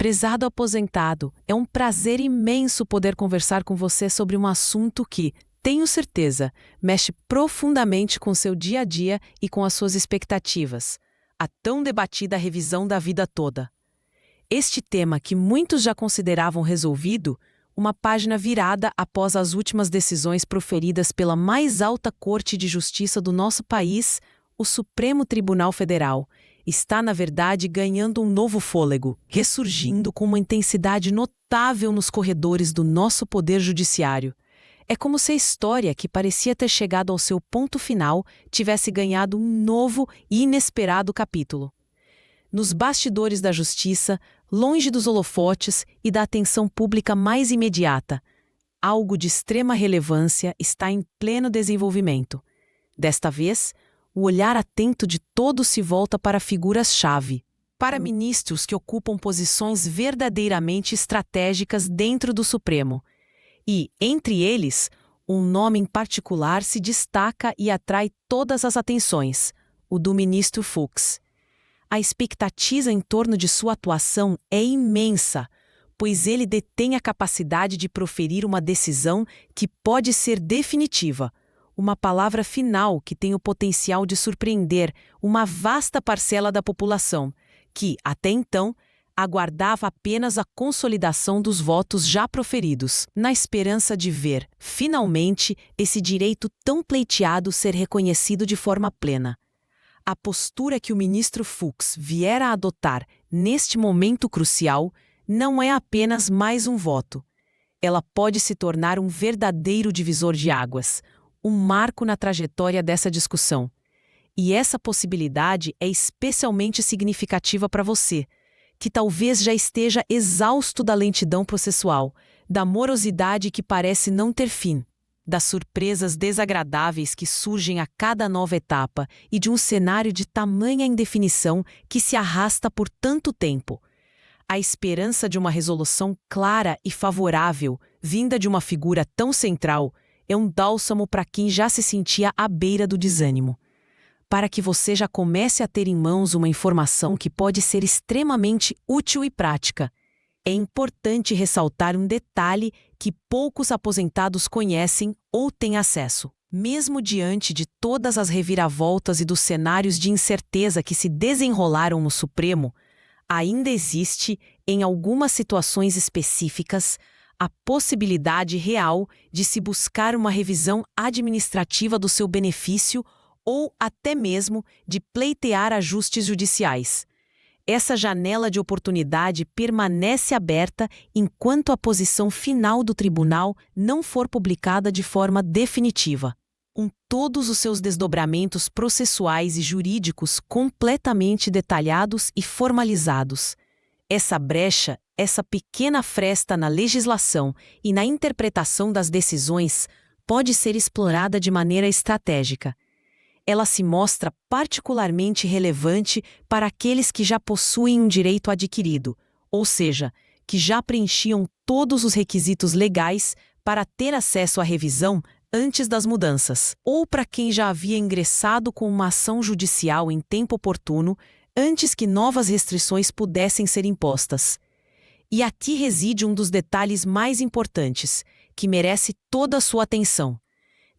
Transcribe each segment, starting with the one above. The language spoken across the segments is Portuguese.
Prezado aposentado, é um prazer imenso poder conversar com você sobre um assunto que, tenho certeza, mexe profundamente com seu dia a dia e com as suas expectativas. A tão debatida revisão da vida toda. Este tema, que muitos já consideravam resolvido, uma página virada após as últimas decisões proferidas pela mais alta Corte de Justiça do nosso país, o Supremo Tribunal Federal, está, na verdade, ganhando um novo fôlego, ressurgindo com uma intensidade notável nos corredores do nosso poder judiciário. É como se a história, que parecia ter chegado ao seu ponto final, tivesse ganhado um novo e inesperado capítulo. Nos bastidores da justiça, longe dos holofotes e da atenção pública mais imediata, algo de extrema relevância está em pleno desenvolvimento. Desta vez, o olhar atento de todos se volta para figuras-chave, para ministros que ocupam posições verdadeiramente estratégicas dentro do Supremo. E, entre eles, um nome em particular se destaca e atrai todas as atenções: o do ministro Fux. A expectativa em torno de sua atuação é imensa, pois ele detém a capacidade de proferir uma decisão que pode ser definitiva, uma palavra final que tem o potencial de surpreender uma vasta parcela da população, que, até então, aguardava apenas a consolidação dos votos já proferidos, na esperança de ver, finalmente, esse direito tão pleiteado ser reconhecido de forma plena. A postura que o ministro Fux viera a adotar neste momento crucial não é apenas mais um voto. Ela pode se tornar um verdadeiro divisor de águas, um marco na trajetória dessa discussão. E essa possibilidade é especialmente significativa para você, que talvez já esteja exausto da lentidão processual, da morosidade que parece não ter fim, das surpresas desagradáveis que surgem a cada nova etapa e de um cenário de tamanha indefinição que se arrasta por tanto tempo. A esperança de uma resolução clara e favorável, vinda de uma figura tão central, é um bálsamo para quem já se sentia à beira do desânimo. Para que você já comece a ter em mãos uma informação que pode ser extremamente útil e prática, é importante ressaltar um detalhe que poucos aposentados conhecem ou têm acesso. Mesmo diante de todas as reviravoltas e dos cenários de incerteza que se desenrolaram no Supremo, ainda existe, em algumas situações específicas, a possibilidade real de se buscar uma revisão administrativa do seu benefício ou até mesmo de pleitear ajustes judiciais. Essa janela de oportunidade permanece aberta enquanto a posição final do tribunal não for publicada de forma definitiva, com todos os seus desdobramentos processuais e jurídicos completamente detalhados e formalizados. Essa brecha, essa pequena fresta na legislação e na interpretação das decisões pode ser explorada de maneira estratégica. Ela se mostra particularmente relevante para aqueles que já possuem um direito adquirido, ou seja, que já preenchiam todos os requisitos legais para ter acesso à revisão antes das mudanças, ou para quem já havia ingressado com uma ação judicial em tempo oportuno, antes que novas restrições pudessem ser impostas. E aqui reside um dos detalhes mais importantes, que merece toda a sua atenção.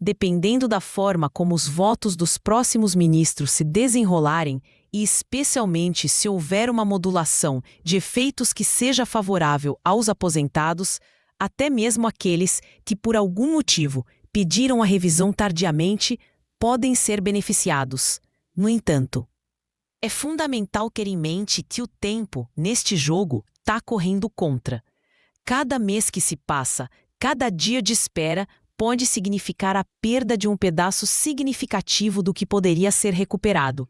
Dependendo da forma como os votos dos próximos ministros se desenrolarem, e especialmente se houver uma modulação de efeitos que seja favorável aos aposentados, até mesmo aqueles que, por algum motivo, pediram a revisão tardiamente, podem ser beneficiados. No entanto, é fundamental ter em mente que o tempo, neste jogo, está correndo contra. Cada mês que se passa, cada dia de espera, pode significar a perda de um pedaço significativo do que poderia ser recuperado.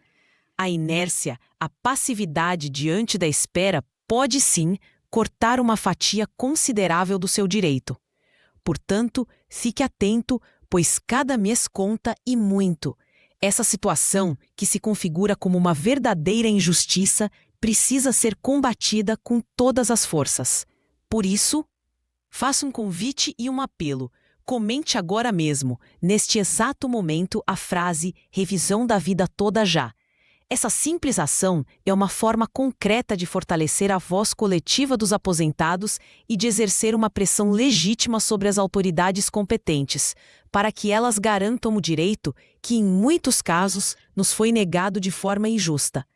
A inércia, a passividade diante da espera pode sim cortar uma fatia considerável do seu direito. Portanto, fique atento, pois cada mês conta e muito. Essa situação, que se configura como uma verdadeira injustiça, precisa ser combatida com todas as forças. Por isso, faço um convite e um apelo. Comente agora mesmo, neste exato momento, a frase "revisão da vida toda já". Essa simples ação é uma forma concreta de fortalecer a voz coletiva dos aposentados e de exercer uma pressão legítima sobre as autoridades competentes, para que elas garantam o direito que, em muitos casos, nos foi negado de forma injusta.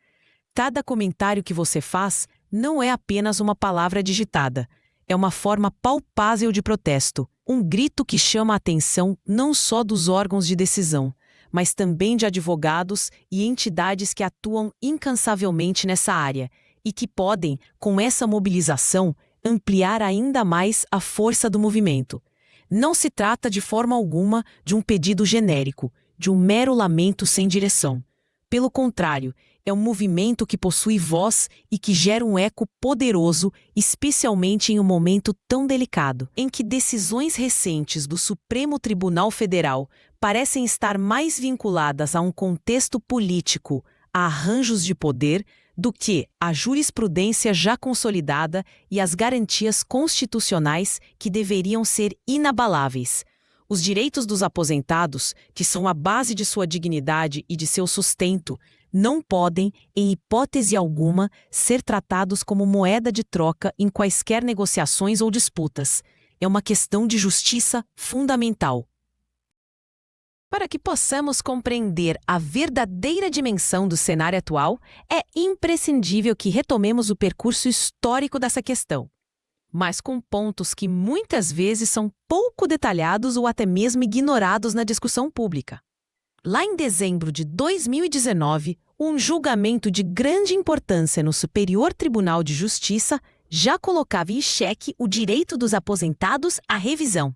Cada comentário que você faz não é apenas uma palavra digitada, é uma forma palpável de protesto, um grito que chama a atenção não só dos órgãos de decisão, mas também de advogados e entidades que atuam incansavelmente nessa área e que podem, com essa mobilização, ampliar ainda mais a força do movimento. Não se trata de forma alguma de um pedido genérico, de um mero lamento sem direção. Pelo contrário, é um movimento que possui voz e que gera um eco poderoso, especialmente em um momento tão delicado, em que decisões recentes do Supremo Tribunal Federal parecem estar mais vinculadas a um contexto político, a arranjos de poder, do que a jurisprudência já consolidada e as garantias constitucionais que deveriam ser inabaláveis. Os direitos dos aposentados, que são a base de sua dignidade e de seu sustento, não podem, em hipótese alguma, ser tratados como moeda de troca em quaisquer negociações ou disputas. É uma questão de justiça fundamental. Para que possamos compreender a verdadeira dimensão do cenário atual, é imprescindível que retomemos o percurso histórico dessa questão, mas com pontos que muitas vezes são pouco detalhados ou até mesmo ignorados na discussão pública. Lá em dezembro de 2019, um julgamento de grande importância no Superior Tribunal de Justiça já colocava em xeque o direito dos aposentados à revisão.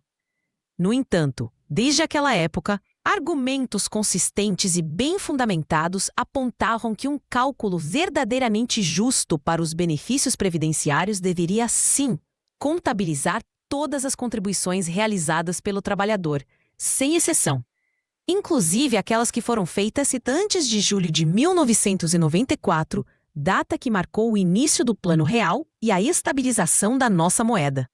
No entanto, desde aquela época, argumentos consistentes e bem fundamentados apontavam que um cálculo verdadeiramente justo para os benefícios previdenciários deveria, sim, contabilizar todas as contribuições realizadas pelo trabalhador, sem exceção, inclusive aquelas que foram feitas antes de julho de 1994, data que marcou o início do Plano Real e a estabilização da nossa moeda.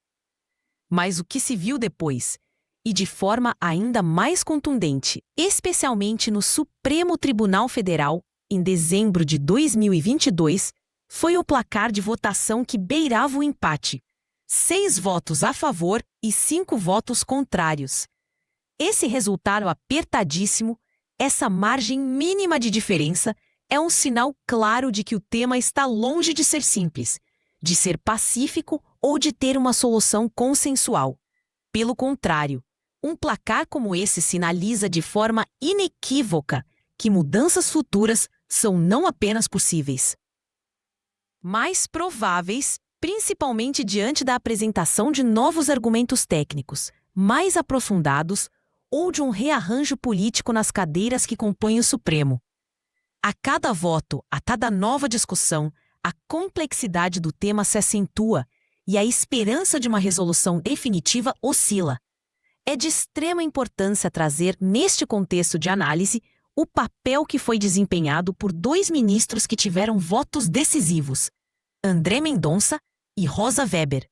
Mas o que se viu depois, e de forma ainda mais contundente, especialmente no Supremo Tribunal Federal, em dezembro de 2022, foi o placar de votação que beirava o empate. 6 votos a favor e 5 votos contrários. Esse resultado apertadíssimo, essa margem mínima de diferença, é um sinal claro de que o tema está longe de ser simples, de ser pacífico ou de ter uma solução consensual. Pelo contrário, um placar como esse sinaliza de forma inequívoca que mudanças futuras são não apenas possíveis, mas prováveis, principalmente diante da apresentação de novos argumentos técnicos, mais aprofundados, ou de um rearranjo político nas cadeiras que compõem o Supremo. A cada voto, a cada nova discussão, a complexidade do tema se acentua e a esperança de uma resolução definitiva oscila. É de extrema importância trazer, neste contexto de análise, o papel que foi desempenhado por 2 ministros que tiveram votos decisivos, André Mendonça e Rosa Weber.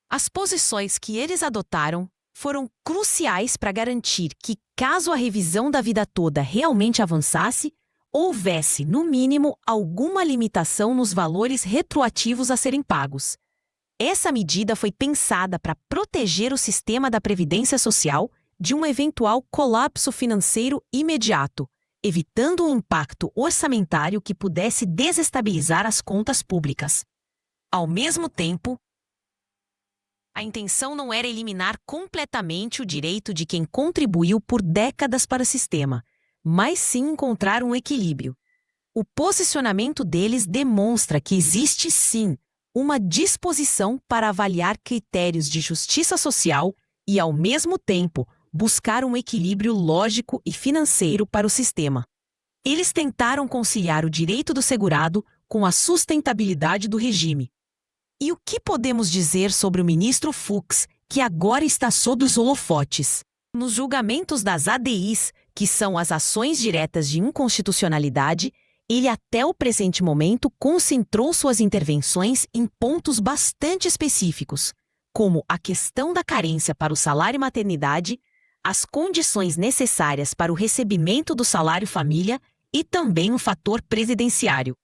As posições que eles adotaram foram cruciais para garantir que, caso a revisão da vida toda realmente avançasse, houvesse, no mínimo, alguma limitação nos valores retroativos a serem pagos. Essa medida foi pensada para proteger o sistema da Previdência Social de um eventual colapso financeiro imediato, evitando um impacto orçamentário que pudesse desestabilizar as contas públicas. Ao mesmo tempo, a intenção não era eliminar completamente o direito de quem contribuiu por décadas para o sistema, mas sim encontrar um equilíbrio. O posicionamento deles demonstra que existe, sim, uma disposição para avaliar critérios de justiça social e, ao mesmo tempo, buscar um equilíbrio lógico e financeiro para o sistema. Eles tentaram conciliar o direito do segurado com a sustentabilidade do regime. E o que podemos dizer sobre o ministro Fux, que agora está sob os holofotes? Nos julgamentos das ADIs, que são as ações diretas de inconstitucionalidade, ele até o presente momento concentrou suas intervenções em pontos bastante específicos, como a questão da carência para o salário maternidade, as condições necessárias para o recebimento do salário família e também o fator previdenciário.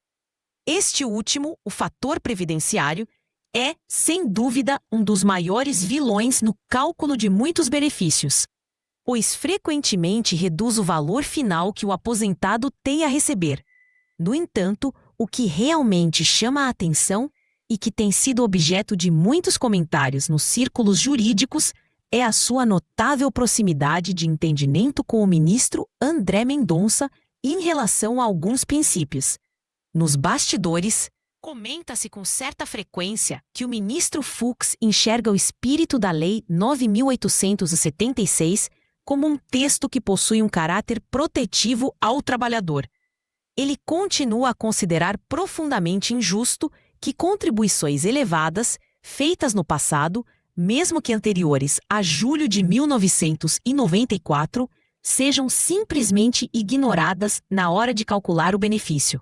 Este último, o fator previdenciário, É, sem dúvida, um dos maiores vilões no cálculo de muitos benefícios, pois frequentemente reduz o valor final que o aposentado tem a receber. No entanto, o que realmente chama a atenção e que tem sido objeto de muitos comentários nos círculos jurídicos é a sua notável proximidade de entendimento com o ministro André Mendonça em relação a alguns princípios. Nos bastidores, comenta-se com certa frequência que o ministro Fux enxerga o espírito da Lei 9.876 como um texto que possui um caráter protetivo ao trabalhador. Ele continua a considerar profundamente injusto que contribuições elevadas, feitas no passado, mesmo que anteriores a julho de 1994, sejam simplesmente ignoradas na hora de calcular o benefício.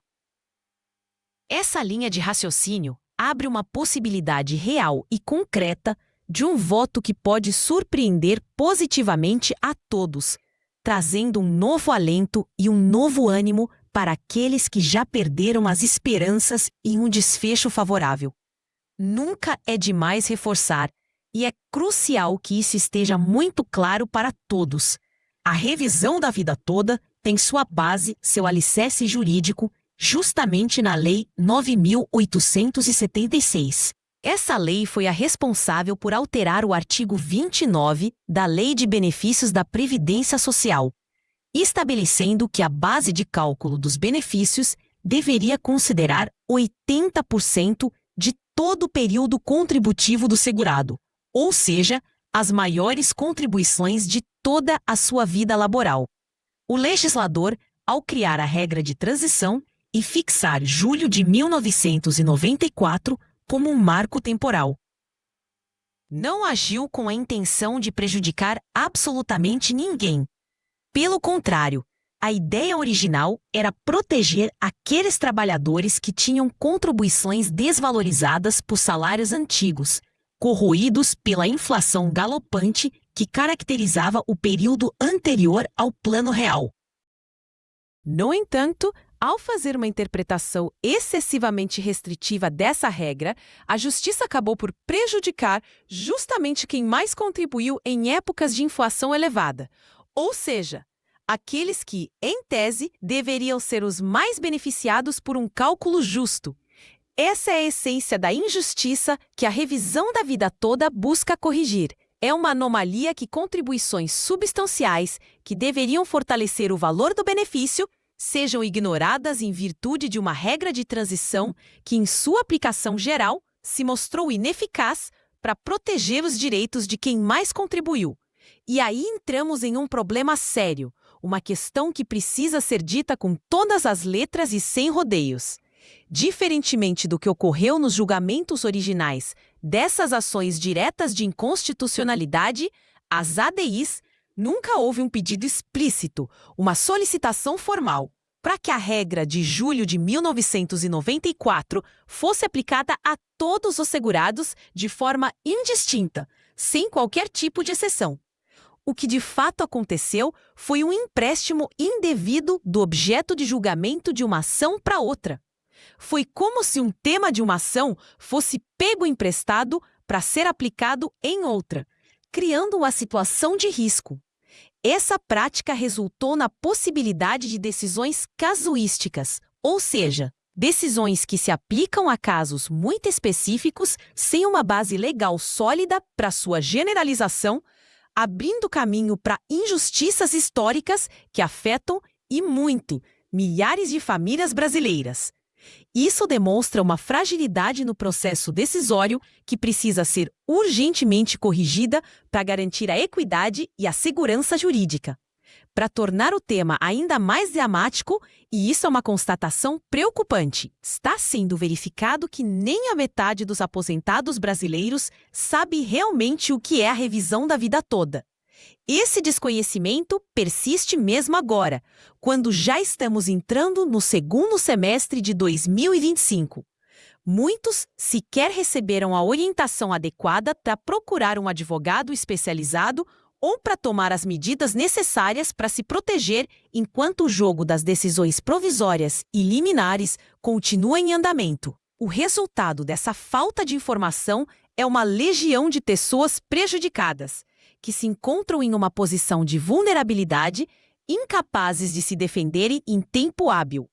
Essa linha de raciocínio abre uma possibilidade real e concreta de um voto que pode surpreender positivamente a todos, trazendo um novo alento e um novo ânimo para aqueles que já perderam as esperanças em um desfecho favorável. Nunca é demais reforçar, e é crucial que isso esteja muito claro para todos. A revisão da vida toda tem sua base, seu alicerce jurídico, justamente na Lei 9.876. Essa lei foi a responsável por alterar o artigo 29 da Lei de Benefícios da Previdência Social, estabelecendo que a base de cálculo dos benefícios deveria considerar 80% de todo o período contributivo do segurado, ou seja, as maiores contribuições de toda a sua vida laboral. O legislador, ao criar a regra de transição e fixar julho de 1994 como um marco temporal, não agiu com a intenção de prejudicar absolutamente ninguém. Pelo contrário, a ideia original era proteger aqueles trabalhadores que tinham contribuições desvalorizadas por salários antigos, corroídos pela inflação galopante que caracterizava o período anterior ao Plano Real. No entanto, ao fazer uma interpretação excessivamente restritiva dessa regra, a Justiça acabou por prejudicar justamente quem mais contribuiu em épocas de inflação elevada, ou seja, aqueles que, em tese, deveriam ser os mais beneficiados por um cálculo justo. Essa é a essência da injustiça que a revisão da vida toda busca corrigir. É uma anomalia que contribuições substanciais, que deveriam fortalecer o valor do benefício, sejam ignoradas em virtude de uma regra de transição que, em sua aplicação geral, se mostrou ineficaz para proteger os direitos de quem mais contribuiu. E aí entramos em um problema sério, uma questão que precisa ser dita com todas as letras e sem rodeios. Diferentemente do que ocorreu nos julgamentos originais dessas ações diretas de inconstitucionalidade, as ADIs nunca houve um pedido explícito, uma solicitação formal, para que a regra de julho de 1994 fosse aplicada a todos os segurados de forma indistinta, sem qualquer tipo de exceção. O que de fato aconteceu foi um empréstimo indevido do objeto de julgamento de uma ação para outra. Foi como se um tema de uma ação fosse pego emprestado para ser aplicado em outra, criando uma situação de risco. Essa prática resultou na possibilidade de decisões casuísticas, ou seja, decisões que se aplicam a casos muito específicos sem uma base legal sólida para sua generalização, abrindo caminho para injustiças históricas que afetam, e muito, milhares de famílias brasileiras. Isso demonstra uma fragilidade no processo decisório que precisa ser urgentemente corrigida para garantir a equidade e a segurança jurídica. Para tornar o tema ainda mais dramático, e isso é uma constatação preocupante, está sendo verificado que nem a metade dos aposentados brasileiros sabe realmente o que é a revisão da vida toda. Esse desconhecimento persiste mesmo agora, quando já estamos entrando no segundo semestre de 2025. Muitos sequer receberam a orientação adequada para procurar um advogado especializado ou para tomar as medidas necessárias para se proteger enquanto o jogo das decisões provisórias e liminares continua em andamento. O resultado dessa falta de informação é uma legião de pessoas prejudicadas, que se encontram em uma posição de vulnerabilidade, incapazes de se defenderem em tempo hábil.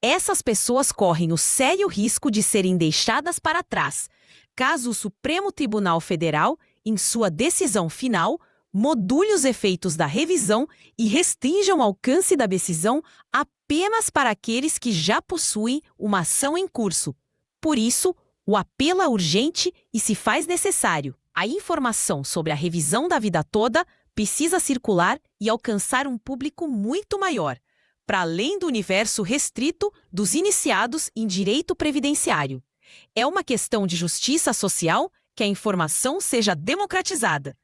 Essas pessoas correm o sério risco de serem deixadas para trás, caso o Supremo Tribunal Federal, em sua decisão final, module os efeitos da revisão e restrinja o alcance da decisão apenas para aqueles que já possuem uma ação em curso. Por isso, o apelo é urgente e se faz necessário. A informação sobre a revisão da vida toda precisa circular e alcançar um público muito maior, para além do universo restrito dos iniciados em direito previdenciário. É uma questão de justiça social que a informação seja democratizada.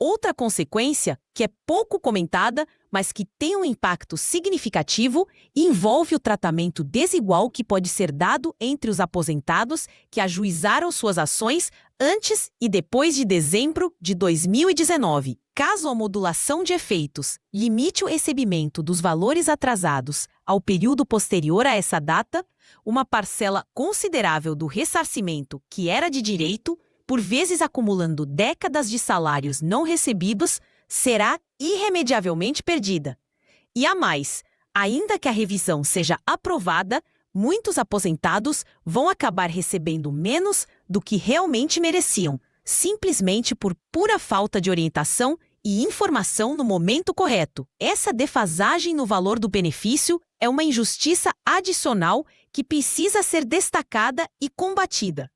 Outra consequência, que é pouco comentada, mas que tem um impacto significativo, envolve o tratamento desigual que pode ser dado entre os aposentados que ajuizaram suas ações antes e depois de dezembro de 2019. Caso a modulação de efeitos limite o recebimento dos valores atrasados ao período posterior a essa data, uma parcela considerável do ressarcimento que era de direito, por vezes acumulando décadas de salários não recebidos, será irremediavelmente perdida. E a mais, ainda que a revisão seja aprovada, muitos aposentados vão acabar recebendo menos do que realmente mereciam, simplesmente por pura falta de orientação e informação no momento correto. Essa defasagem no valor do benefício é uma injustiça adicional que precisa ser destacada e combatida.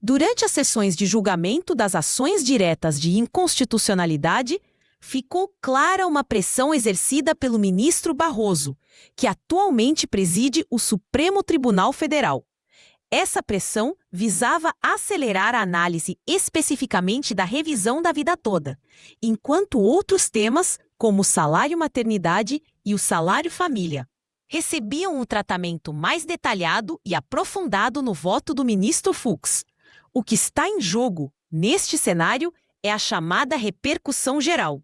Durante as sessões de julgamento das ações diretas de inconstitucionalidade, ficou clara uma pressão exercida pelo ministro Barroso, que atualmente preside o Supremo Tribunal Federal. Essa pressão visava acelerar a análise especificamente da revisão da vida toda, enquanto outros temas, como o salário-maternidade e o salário-família, recebiam um tratamento mais detalhado e aprofundado no voto do ministro Fux. O que está em jogo, neste cenário, é a chamada repercussão geral.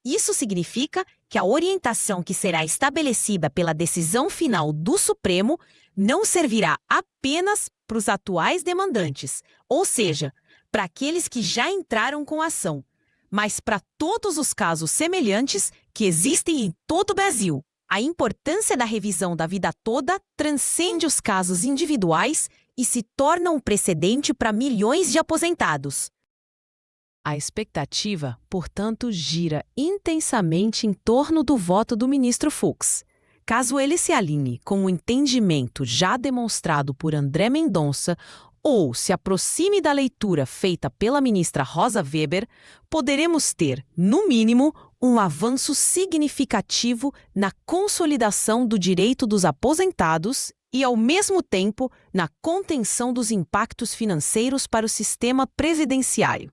Isso significa que a orientação que será estabelecida pela decisão final do Supremo não servirá apenas para os atuais demandantes, ou seja, para aqueles que já entraram com a ação, mas para todos os casos semelhantes que existem em todo o Brasil. A importância da revisão da vida toda transcende os casos individuais e se torna um precedente para milhões de aposentados. A expectativa, portanto, gira intensamente em torno do voto do ministro Fux. Caso ele se alinhe com o entendimento já demonstrado por André Mendonça ou se aproxime da leitura feita pela ministra Rosa Weber, poderemos ter, no mínimo, um avanço significativo na consolidação do direito dos aposentados e, ao mesmo tempo, na contenção dos impactos financeiros para o sistema previdenciário.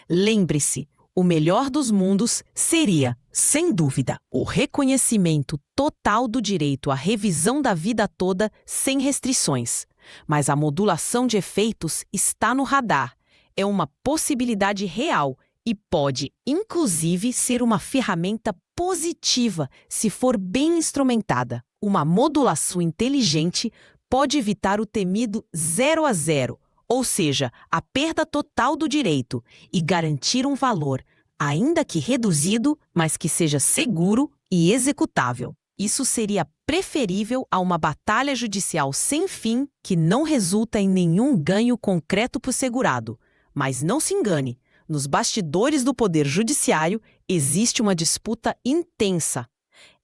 Lembre-se, o melhor dos mundos seria, sem dúvida, o reconhecimento total do direito à revisão da vida toda sem restrições. Mas a modulação de efeitos está no radar. É uma possibilidade real e pode, inclusive, ser uma ferramenta positiva se for bem instrumentada. Uma modulação inteligente pode evitar o temido 0 a 0, ou seja, a perda total do direito, e garantir um valor, ainda que reduzido, mas que seja seguro e executável. Isso seria preferível a uma batalha judicial sem fim que não resulta em nenhum ganho concreto para o segurado. Mas não se engane, nos bastidores do Poder Judiciário existe uma disputa intensa.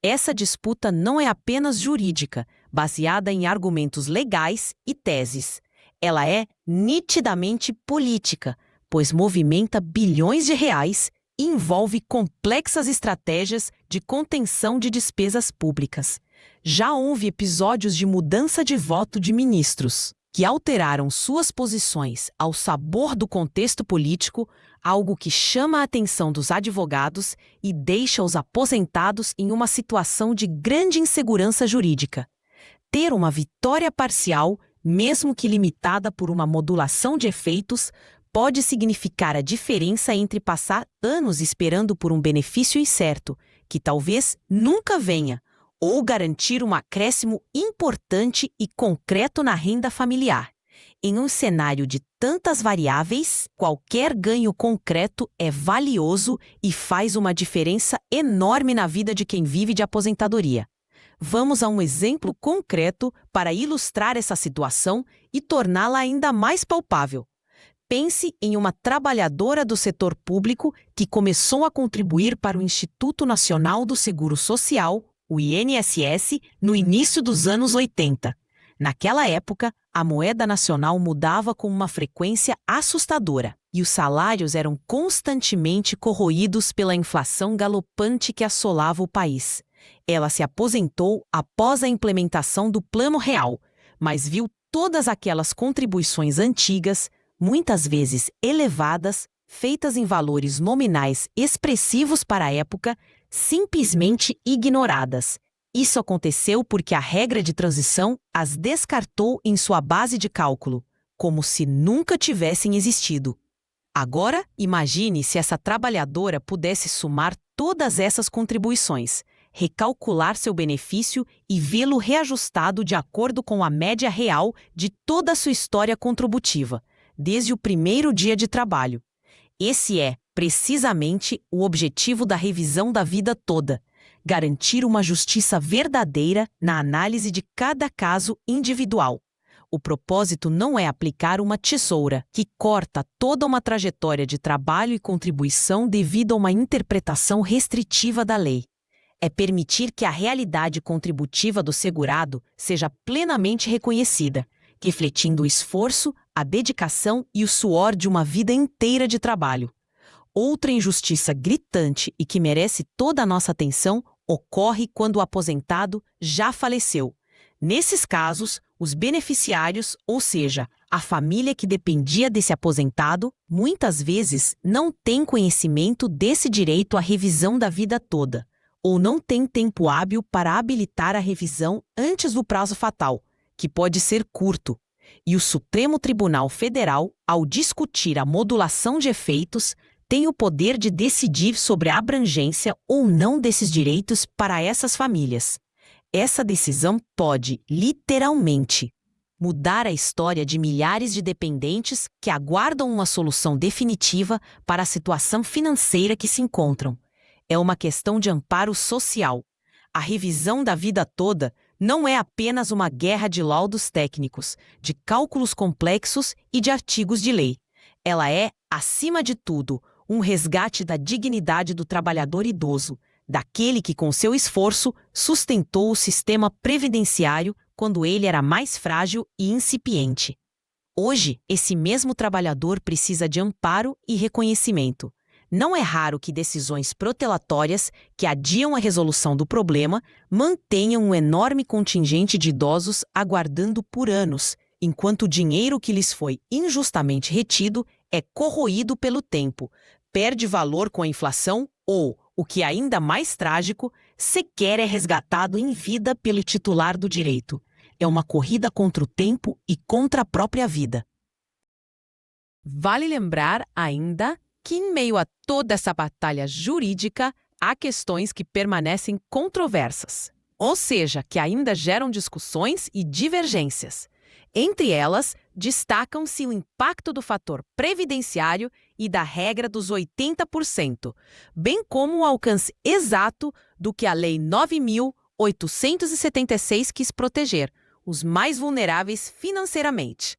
Essa disputa não é apenas jurídica, baseada em argumentos legais e teses. Ela é nitidamente política, pois movimenta bilhões de reais e envolve complexas estratégias de contenção de despesas públicas. Já houve episódios de mudança de voto de ministros, que alteraram suas posições ao sabor do contexto político, algo que chama a atenção dos advogados e deixa os aposentados em uma situação de grande insegurança jurídica. Ter uma vitória parcial, mesmo que limitada por uma modulação de efeitos, pode significar a diferença entre passar anos esperando por um benefício incerto, que talvez nunca venha, ou garantir um acréscimo importante e concreto na renda familiar. Em um cenário de tantas variáveis, qualquer ganho concreto é valioso e faz uma diferença enorme na vida de quem vive de aposentadoria. Vamos a um exemplo concreto para ilustrar essa situação e torná-la ainda mais palpável. Pense em uma trabalhadora do setor público que começou a contribuir para o Instituto Nacional do Seguro Social, o INSS, no início dos anos 80. Naquela época, a moeda nacional mudava com uma frequência assustadora e os salários eram constantemente corroídos pela inflação galopante que assolava o país. Ela se aposentou após a implementação do Plano Real, mas viu todas aquelas contribuições antigas, muitas vezes elevadas, feitas em valores nominais expressivos para a época, simplesmente ignoradas. Isso aconteceu porque a regra de transição as descartou em sua base de cálculo, como se nunca tivessem existido. Agora, imagine se essa trabalhadora pudesse somar todas essas contribuições, recalcular seu benefício e vê-lo reajustado de acordo com a média real de toda a sua história contributiva, desde o primeiro dia de trabalho. Esse é, precisamente, o objetivo da revisão da vida toda: garantir uma justiça verdadeira na análise de cada caso individual. O propósito não é aplicar uma tesoura que corta toda uma trajetória de trabalho e contribuição devido a uma interpretação restritiva da lei. É permitir que a realidade contributiva do segurado seja plenamente reconhecida, refletindo o esforço, a dedicação e o suor de uma vida inteira de trabalho. Outra injustiça gritante e que merece toda a nossa atenção ocorre quando o aposentado já faleceu. Nesses casos, os beneficiários, ou seja, a família que dependia desse aposentado, muitas vezes não tem conhecimento desse direito à revisão da vida toda, ou não tem tempo hábil para habilitar a revisão antes do prazo fatal, que pode ser curto. E o Supremo Tribunal Federal, ao discutir a modulação de efeitos, tem o poder de decidir sobre a abrangência ou não desses direitos para essas famílias. Essa decisão pode, literalmente, mudar a história de milhares de dependentes que aguardam uma solução definitiva para a situação financeira que se encontram. É uma questão de amparo social. A revisão da vida toda não é apenas uma guerra de laudos técnicos, de cálculos complexos e de artigos de lei. Ela é, acima de tudo, um resgate da dignidade do trabalhador idoso, daquele que com seu esforço sustentou o sistema previdenciário quando ele era mais frágil e incipiente. Hoje, esse mesmo trabalhador precisa de amparo e reconhecimento. Não é raro que decisões protelatórias que adiam a resolução do problema mantenham um enorme contingente de idosos aguardando por anos, enquanto o dinheiro que lhes foi injustamente retido é corroído pelo tempo, perde valor com a inflação ou, o que é ainda mais trágico, sequer é resgatado em vida pelo titular do direito. É uma corrida contra o tempo e contra a própria vida. Vale lembrar ainda que, em meio a toda essa batalha jurídica, há questões que permanecem controversas, ou seja, que ainda geram discussões e divergências. Entre elas, destacam-se o impacto do fator previdenciário e da regra dos 80%, bem como o alcance exato do que a Lei 9.876 quis proteger, os mais vulneráveis financeiramente.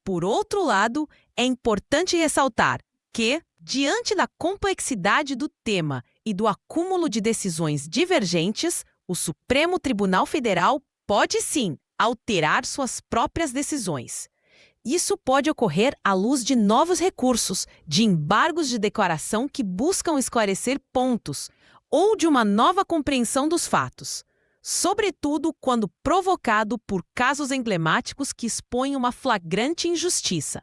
Por outro lado, é importante ressaltar que, diante da complexidade do tema e do acúmulo de decisões divergentes, o Supremo Tribunal Federal pode sim alterar suas próprias decisões. Isso pode ocorrer à luz de novos recursos, de embargos de declaração que buscam esclarecer pontos, ou de uma nova compreensão dos fatos, sobretudo quando provocado por casos emblemáticos que expõem uma flagrante injustiça.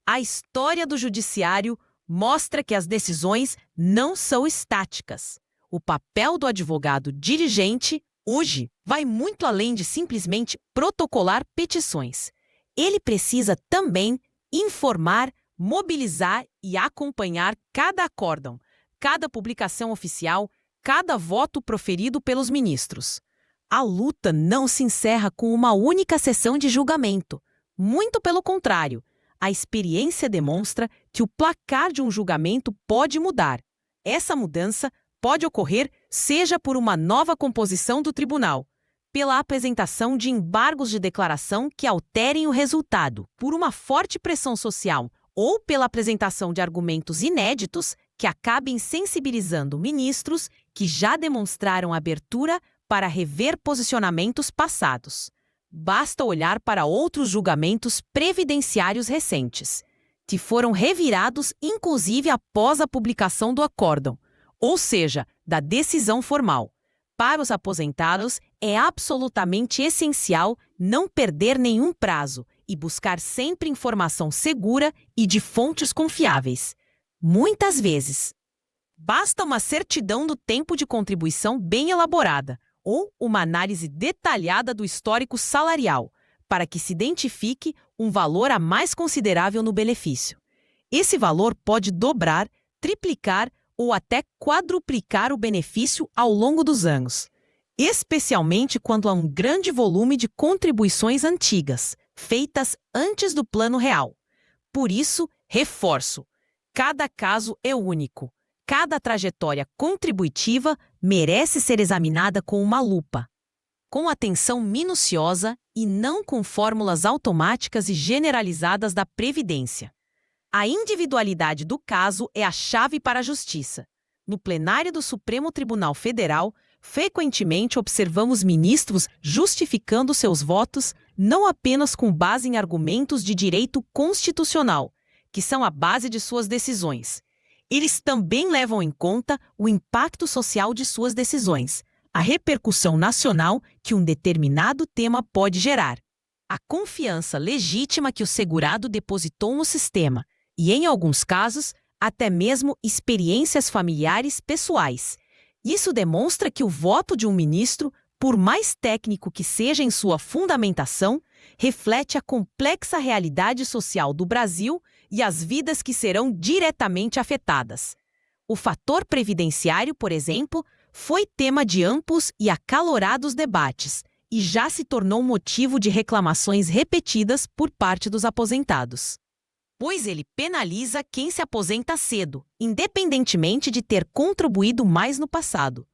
A história do judiciário mostra que as decisões não são estáticas. O papel do advogado dirigente, hoje, vai muito além de simplesmente protocolar petições. Ele precisa também informar, mobilizar e acompanhar cada acórdão, cada publicação oficial, cada voto proferido pelos ministros. A luta não se encerra com uma única sessão de julgamento. Muito pelo contrário, a experiência demonstra que o placar de um julgamento pode mudar. Essa mudança pode ocorrer seja por uma nova composição do tribunal, pela apresentação de embargos de declaração que alterem o resultado, por uma forte pressão social ou pela apresentação de argumentos inéditos que acabem sensibilizando ministros que já demonstraram abertura para rever posicionamentos passados. Basta olhar para outros julgamentos previdenciários recentes, que foram revirados inclusive após a publicação do acórdão, ou seja, da decisão formal. Para os aposentados, é absolutamente essencial não perder nenhum prazo e buscar sempre informação segura e de fontes confiáveis. Muitas vezes, basta uma certidão do tempo de contribuição bem elaborada ou uma análise detalhada do histórico salarial para que se identifique um valor a mais considerável no benefício. Esse valor pode dobrar, triplicar ou até quadruplicar o benefício ao longo dos anos, especialmente quando há um grande volume de contribuições antigas, feitas antes do plano real. Por isso, reforço, cada caso é único. Cada trajetória contributiva merece ser examinada com uma lupa, com atenção minuciosa e não com fórmulas automáticas e generalizadas da Previdência. A individualidade do caso é a chave para a justiça. No plenário do Supremo Tribunal Federal, frequentemente observamos ministros justificando seus votos não apenas com base em argumentos de direito constitucional, que são a base de suas decisões. Eles também levam em conta o impacto social de suas decisões, a repercussão nacional que um determinado tema pode gerar, a confiança legítima que o segurado depositou no sistema e, em alguns casos, até mesmo experiências familiares pessoais. Isso demonstra que o voto de um ministro, por mais técnico que seja em sua fundamentação, reflete a complexa realidade social do Brasil e as vidas que serão diretamente afetadas. O fator previdenciário, por exemplo, foi tema de amplos e acalorados debates e já se tornou motivo de reclamações repetidas por parte dos aposentados. Pois ele penaliza quem se aposenta cedo, independentemente de ter contribuído mais no passado.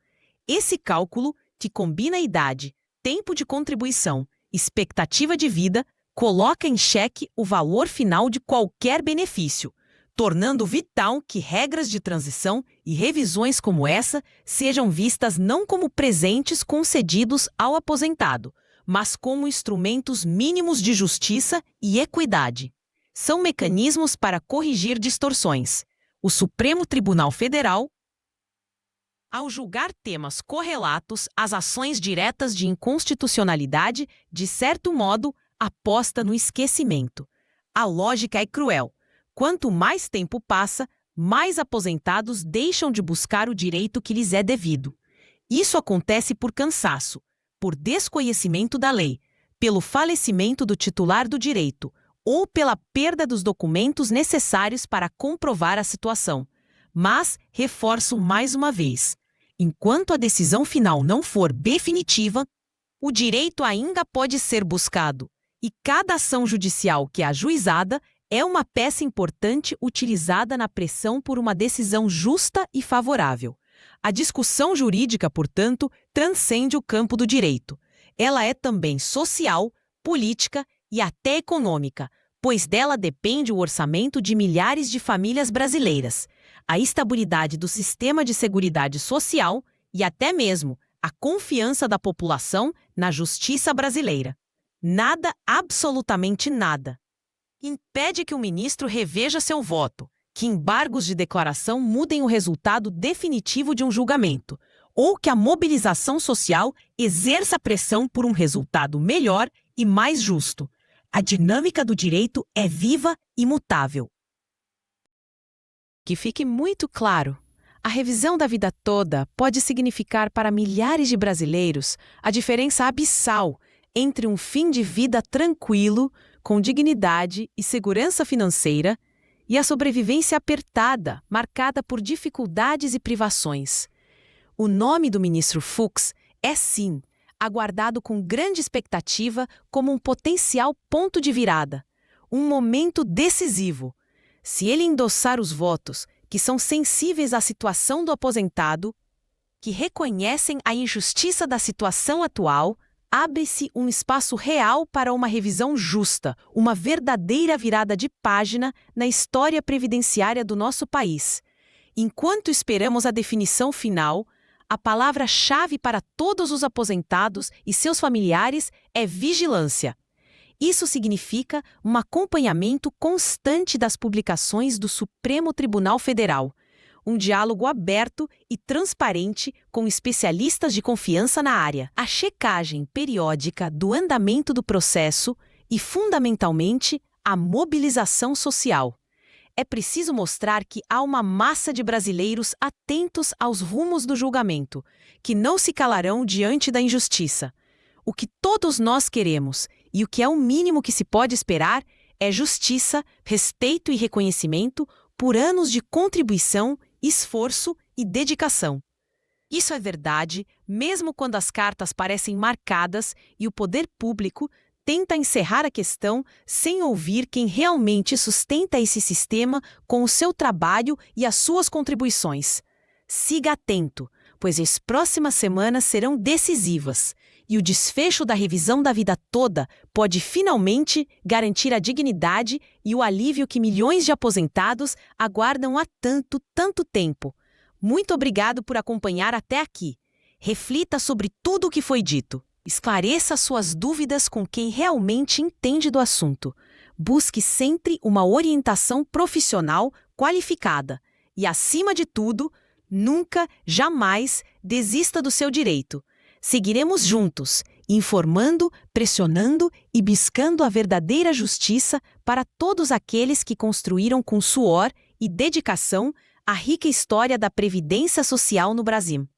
Esse cálculo, que combina idade, tempo de contribuição, expectativa de vida, coloca em xeque o valor final de qualquer benefício, tornando vital que regras de transição e revisões como essa sejam vistas não como presentes concedidos ao aposentado, mas como instrumentos mínimos de justiça e equidade. São mecanismos para corrigir distorções. O Supremo Tribunal Federal, ao julgar temas correlatos às ações diretas de inconstitucionalidade, de certo modo, aposta no esquecimento. A lógica é cruel. Quanto mais tempo passa, mais aposentados deixam de buscar o direito que lhes é devido. Isso acontece por cansaço, por desconhecimento da lei, pelo falecimento do titular do direito ou pela perda dos documentos necessários para comprovar a situação. Mas, reforço mais uma vez, enquanto a decisão final não for definitiva, o direito ainda pode ser buscado. E cada ação judicial que é ajuizada é uma peça importante utilizada na pressão por uma decisão justa e favorável. A discussão jurídica, portanto, transcende o campo do direito. Ela é também social, política e até econômica, pois dela depende o orçamento de milhares de famílias brasileiras, a estabilidade do sistema de seguridade social e até mesmo a confiança da população na justiça brasileira. Nada, absolutamente nada, impede que o ministro reveja seu voto, que embargos de declaração mudem o resultado definitivo de um julgamento, ou que a mobilização social exerça pressão por um resultado melhor e mais justo. A dinâmica do direito é viva e mutável. Que fique muito claro, a revisão da vida toda pode significar para milhares de brasileiros a diferença abissal entre um fim de vida tranquilo, com dignidade e segurança financeira, e a sobrevivência apertada, marcada por dificuldades e privações. O nome do ministro Fux é, sim, aguardado com grande expectativa como um potencial ponto de virada, um momento decisivo. Se ele endossar os votos que são sensíveis à situação do aposentado, que reconhecem a injustiça da situação atual, abre-se um espaço real para uma revisão justa, uma verdadeira virada de página na história previdenciária do nosso país. Enquanto esperamos a definição final, a palavra-chave para todos os aposentados e seus familiares é vigilância. Isso significa um acompanhamento constante das publicações do Supremo Tribunal Federal, um diálogo aberto e transparente com especialistas de confiança na área, a checagem periódica do andamento do processo e, fundamentalmente, a mobilização social. É preciso mostrar que há uma massa de brasileiros atentos aos rumos do julgamento, que não se calarão diante da injustiça. O que todos nós queremos, e o que é o mínimo que se pode esperar, é justiça, respeito e reconhecimento por anos de contribuição, esforço e dedicação. Isso é verdade, mesmo quando as cartas parecem marcadas e o poder público tenta encerrar a questão sem ouvir quem realmente sustenta esse sistema com o seu trabalho e as suas contribuições. Siga atento, pois as próximas semanas serão decisivas e o desfecho da revisão da vida toda pode finalmente garantir a dignidade e o alívio que milhões de aposentados aguardam há tanto tempo. Muito obrigado por acompanhar até aqui. Reflita sobre tudo o que foi dito. Esclareça suas dúvidas com quem realmente entende do assunto. Busque sempre uma orientação profissional qualificada. E, acima de tudo, nunca, jamais desista do seu direito. Seguiremos juntos, informando, pressionando e buscando a verdadeira justiça para todos aqueles que construíram com suor e dedicação a rica história da Previdência Social no Brasil.